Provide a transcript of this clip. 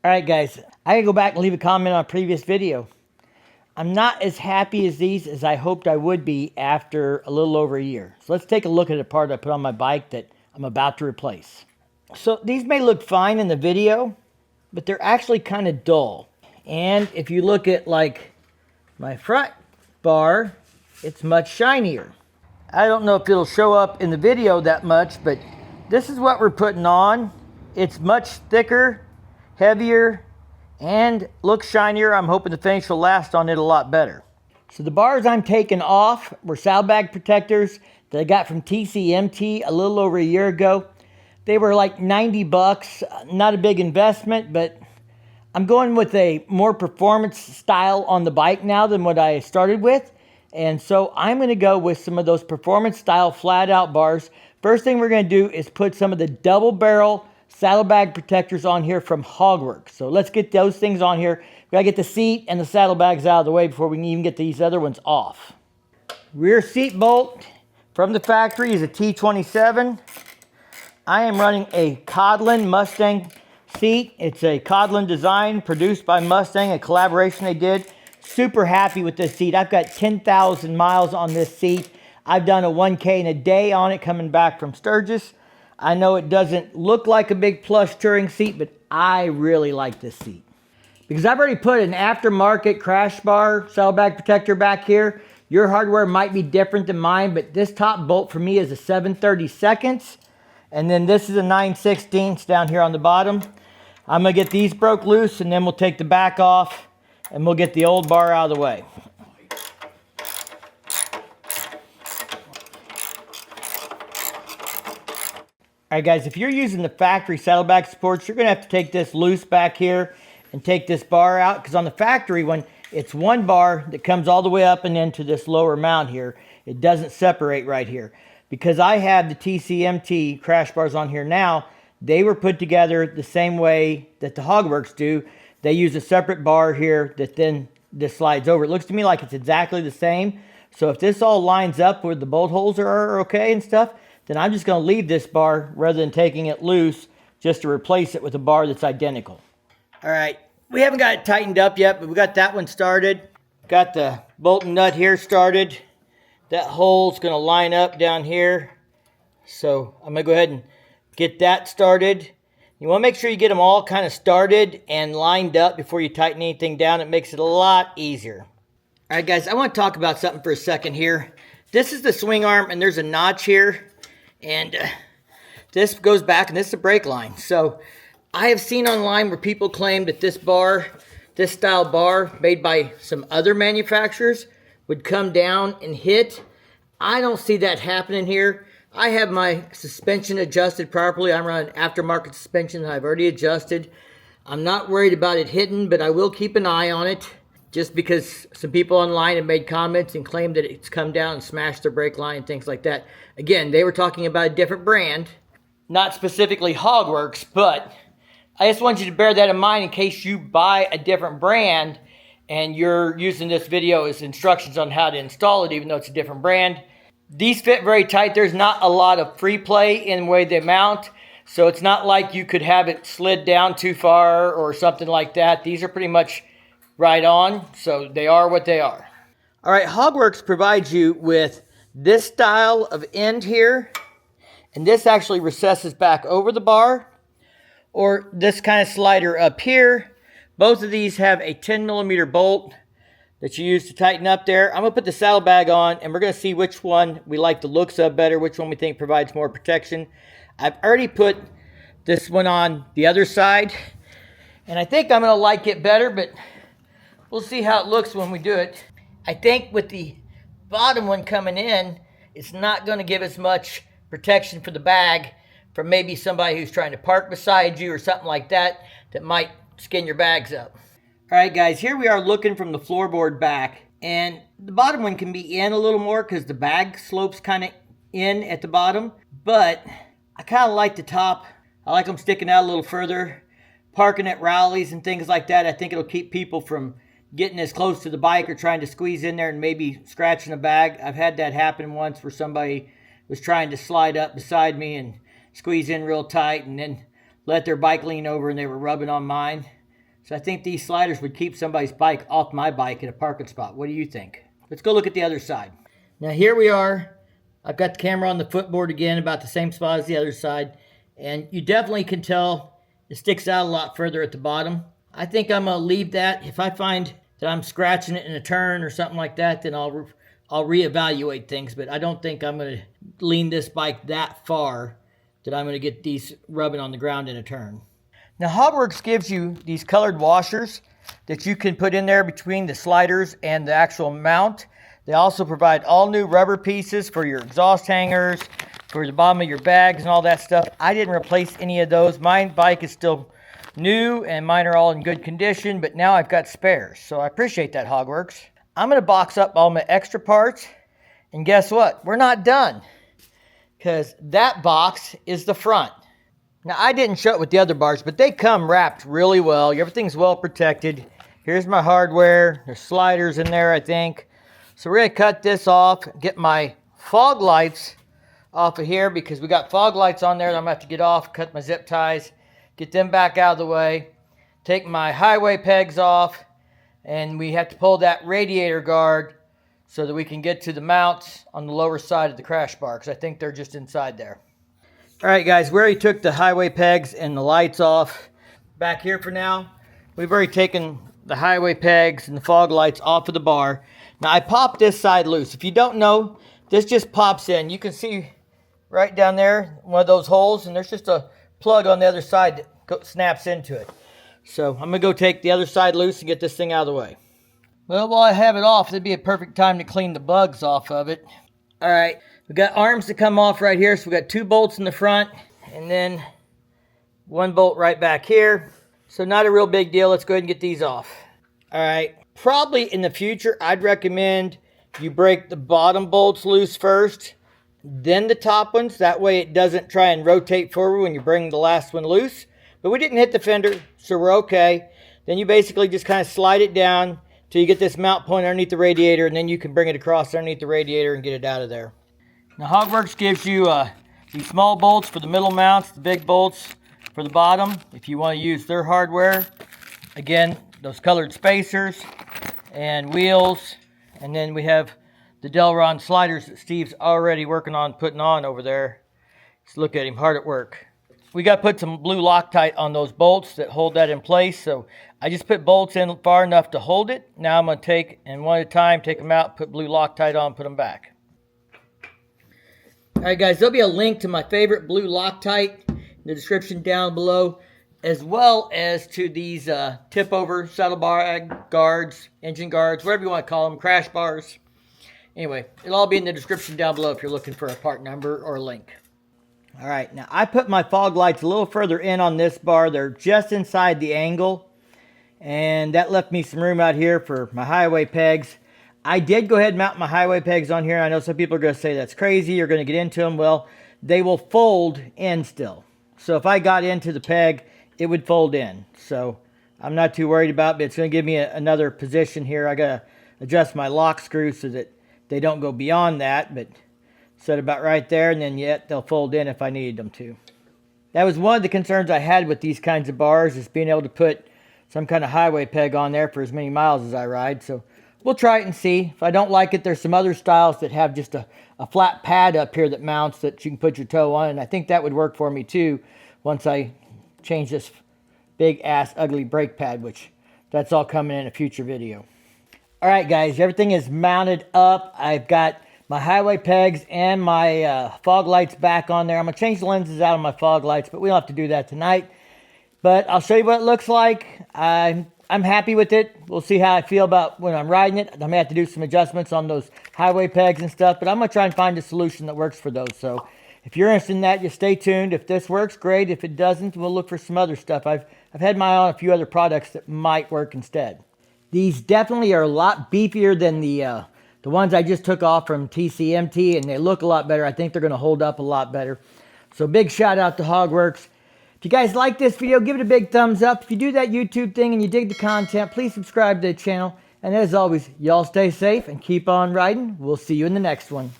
Alright guys, I gotta go back and leave a comment on a previous video. I'm not as happy as these as I hoped I would be after a little over a year. So let's take a look at the part I put on my bike that I'm about to replace. So these may look fine in the video, but they're actually kind of dull. And if you look at like my front bar, it's much shinier. I don't know if it'll show up in the video that much, but this is what we're putting on. It's much thicker, heavier, and looks shinier. I'm hoping the finish will last on it a lot better. So the bars I'm taking off were saddlebag protectors that I got from TCMT a little over a year ago. They were like 90 bucks, not a big investment, but I'm going with a more performance style on the bike now than what I started with. And so I'm gonna go with some of those performance style flat out bars. First thing we're gonna do is put some of the double barrel saddlebag protectors on here from HOGWORKZ. So let's get those things on here. We gotta get the seat and the saddlebags out of the way before we can even get these other ones off. Rear seat bolt from the factory is a T27. I am running a Codlin Mustang seat. It's a Codlin design produced by Mustang, a collaboration they did. Super happy with this seat. I've got 10,000 miles on this seat. I've done a 1K in a day on it coming back from Sturgis. I know it doesn't look like a big plush touring seat, but I really like this seat. Because I've already put an aftermarket crash bar saddlebag protector back here. Your hardware might be different than mine, but this top bolt for me is a 7/32. And then this is a 9/16 down here on the bottom. I'm gonna get these broke loose and then we'll take the back off and we'll get the old bar out of the way. Alright guys, if you're using the factory saddlebag supports, you're going to have to take this loose back here and take this bar out, because on the factory one, it's one bar that comes all the way up and into this lower mount here. It doesn't separate right here. Because I have the TCMT crash bars on here now, they were put together the same way that the HOGWORKZ do. They use a separate bar here that then this slides over. It looks to me like it's exactly the same. So if this all lines up where the bolt holes are okay and stuff, then I'm just going to leave this bar rather than taking it loose just to replace it with a bar that's identical. All right, we haven't got it tightened up yet, but we got that one started. Got the bolt and nut here started. That hole's going to line up down here. So I'm going to go ahead and get that started. You want to make sure you get them all kind of started and lined up before you tighten anything down. It makes it a lot easier. All right, guys, I want to talk about something for a second here. This is the swing arm, and there's a notch here. And this goes back, and this is a brake line. So I have seen online where people claim that this bar, this style bar made by some other manufacturers, would come down and hit. I don't see that happening here. I have my suspension adjusted properly. I'm running aftermarket suspension that I've already adjusted. I'm not worried about it hitting, but I will keep an eye on it, just because some people online have made comments and claimed that it's come down and smashed their brake line and things like that. Again, they were talking about a different brand, not specifically HOGWORKZ, but I just want you to bear that in mind in case you buy a different brand and you're using this video as instructions on how to install it, even though it's a different brand. These fit very tight. There's not a lot of free play in the way they mount, so it's not like you could have it slid down too far or something like that. These are pretty much right on, so they are what they are. All right, HOGWORKZ provides you with this style of end here, and this actually recesses back over the bar, or this kind of slider up here. Both of these have a 10mm bolt that you use to tighten up there. I'm gonna put the saddlebag on, and we're gonna see which one we like the looks of better, which one we think provides more protection. I've already put this one on the other side, and I think I'm gonna like it better, but we'll see how it looks when we do it. I think with the bottom one coming in, it's not going to give as much protection for the bag from maybe somebody who's trying to park beside you or something like that that might skin your bags up. All right, guys, here we are looking from the floorboard back, and the bottom one can be in a little more because the bag slopes kind of in at the bottom, but I kind of like the top. I like them sticking out a little further. Parking at rallies and things like that, I think it'll keep people from getting as close to the bike or trying to squeeze in there and maybe scratching a bag. I've had that happen once where somebody was trying to slide up beside me and squeeze in real tight and then let their bike lean over and they were rubbing on mine. So I think these sliders would keep somebody's bike off my bike at a parking spot. What do you think? Let's go look at the other side. Now here we are. I've got the camera on the footboard again, about the same spot as the other side. And you definitely can tell it sticks out a lot further at the bottom. I think I'm going to leave that. If I find that I'm scratching it in a turn or something like that, then I'll reevaluate things. But I don't think I'm going to lean this bike that far that I'm going to get these rubbing on the ground in a turn. Now HOGWORKZ gives you these colored washers that you can put in there between the sliders and the actual mount. They also provide all new rubber pieces for your exhaust hangers, for the bottom of your bags and all that stuff. I didn't replace any of those. My bike is still new and mine are all in good condition, but now I've got spares. So I appreciate that, HOGWORKZ. I'm going to box up all my extra parts, and guess what? We're not done, because that box is the front. Now I didn't show it with the other bars, but they come wrapped really well. Everything's well protected. Here's my hardware. There's sliders in there, I think. So we're going to cut this off, get my fog lights off of here, because we got fog lights on there that I'm going to have to get off, cut my zip ties, get them back out of the way, take my highway pegs off, and we have to pull that radiator guard so that we can get to the mounts on the lower side of the crash bar, because I think they're just inside there. All right, guys, we already took the highway pegs and the lights off. Back here for now, we've already taken the highway pegs and the fog lights off of the bar. Now, I popped this side loose. If you don't know, this just pops in. You can see right down there, one of those holes, and there's just a plug on the other side that snaps into it. So I'm going to go take the other side loose and get this thing out of the way. Well, while I have it off, it'd be a perfect time to clean the bugs off of it. All right, we've got arms to come off right here. So we've got 2 bolts in the front and then 1 bolt right back here. So not a real big deal. Let's go ahead and get these off. All right, probably in the future, I'd recommend you break the bottom bolts loose first, then the top ones. That way it doesn't try and rotate forward when you bring the last one loose. But we didn't hit the fender, so we're okay. Then you basically just kind of slide it down till you get this mount point underneath the radiator, and then you can bring it across underneath the radiator and get it out of there. Now HOGWORKZ gives you these small bolts for the middle mounts, the big bolts for the bottom if you want to use their hardware. Again, those colored spacers and wheels, and then we have the Delron sliders that Steve's already working on putting on over there. Just look at him, hard at work. We got to put some blue Loctite on those bolts that hold that in place. So I just put bolts in far enough to hold it. Now I'm going to take, and one at a time, take them out, put blue Loctite on, put them back. All right, guys, there'll be a link to my favorite blue Loctite in the description down below, as well as to these tip-over saddlebag guards, engine guards, whatever you want to call them, crash bars. Anyway, it'll all be in the description down below if you're looking for a part number or a link. All right, now I put my fog lights a little further in on this bar. They're just inside the angle, and that left me some room out here for my highway pegs. I did go ahead and mount my highway pegs on here. I know some people are going to say that's crazy. You're going to get into them. Well, they will fold in still. So if I got into the peg, it would fold in. So I'm not too worried about it, but it's going to give me another position here. I got to adjust my lock screws so that they don't go beyond that, but set about right there, and then yet they'll fold in if I needed them to. That was one of the concerns I had with these kinds of bars, is being able to put some kind of highway peg on there for as many miles as I ride. So we'll try it and see. If I don't like it, there's some other styles that have just a flat pad up here that mounts that you can put your toe on, and I think that would work for me too once I change this big ass ugly brake pad, which that's all coming in a future video. All right, guys, everything is mounted up. I've got my highway pegs and my fog lights back on there. I'm going to change the lenses out on my fog lights, but we don't have to do that tonight. But I'll show you what it looks like. I'm happy with it. We'll see how I feel about when I'm riding it. I may have to do some adjustments on those highway pegs and stuff, but I'm going to try and find a solution that works for those. So if you're interested in that, just stay tuned. If this works, great. If it doesn't, we'll look for some other stuff. I've had my eye on a few other products that might work instead. These definitely are a lot beefier than the ones I just took off from TCMT, and they look a lot better. I think they're going to hold up a lot better. So big shout out to HOGWORKZ. If you guys like this video, give it a big thumbs up. If you do that YouTube thing and you dig the content, please subscribe to the channel. And as always, y'all stay safe and keep on riding. We'll see you in the next one.